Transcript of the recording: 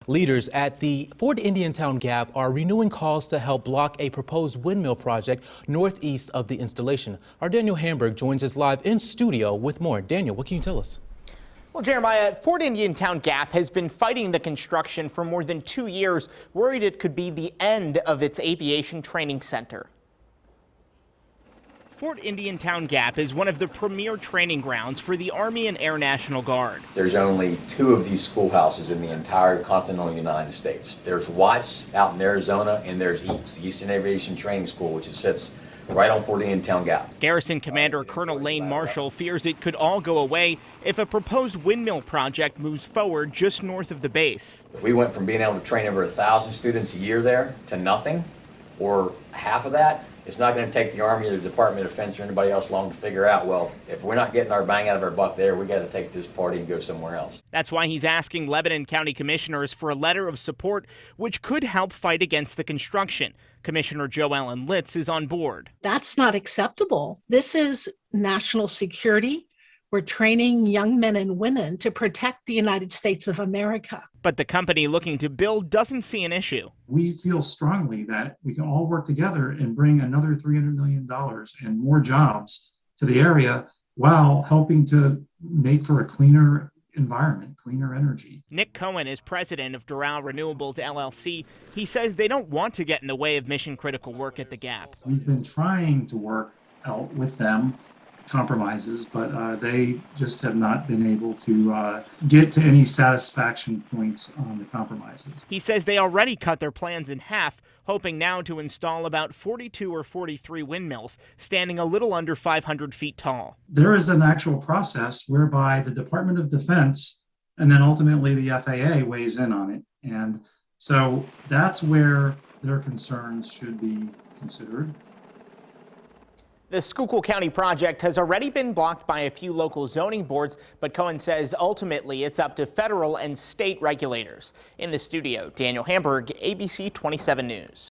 Leaders at the Fort Indiantown Gap are renewing calls to help block a proposed windmill project northeast of the installation. Our Daniel Hamburg joins us live in studio with more. Daniel, what can you tell us? Well, Jeremiah, Fort Indiantown Gap has been fighting the construction for more than 2 years, worried it could be the end of its aviation training center. Fort Indiantown Gap is one of the premier training grounds for the Army and Air National Guard. There's only 2 of these schoolhouses in the entire continental United States. There's Watts out in Arizona, and there's EATS, the Eastern Aviation Training School, which sits right on Fort Indiantown Gap. Garrison Commander Colonel Lane Marshall fears it could all go away if a proposed windmill project moves forward just north of the base. If we went from being able to train over 1,000 students a year there to nothing, or half of that, it's not going to take the Army or the Department of Defense or anybody else long to figure out, well, if we're not getting our bang out of our buck there, we got to take this party and go somewhere else. That's why he's asking Lebanon County commissioners for a letter of support, which could help fight against the construction. Commissioner Jo Ellen Litz is on board. That's not acceptable. This is national security. We're training young men and women to protect the United States of America. But the company looking to build doesn't see an issue. We feel strongly that we can all work together and bring another $300 million and more jobs to the area while helping to make for a cleaner environment, cleaner energy. Nick Cohen is president of Doral Renewables, LLC. He says they don't want to get in the way of mission-critical work at the Gap. We've been trying to work out with them compromises, but they just have not been able to get to any satisfaction points on the compromises. He says they already cut their plans in half, hoping now to install about 42 or 43 windmills, standing a little under 500 feet tall. There is an actual process whereby the Department of Defense and then ultimately the FAA weighs in on it. And so that's where their concerns should be considered. The Schuylkill County project has already been blocked by a few local zoning boards, but Cohen says ultimately it's up to federal and state regulators. In the studio, Daniel Hamburg, ABC 27 News.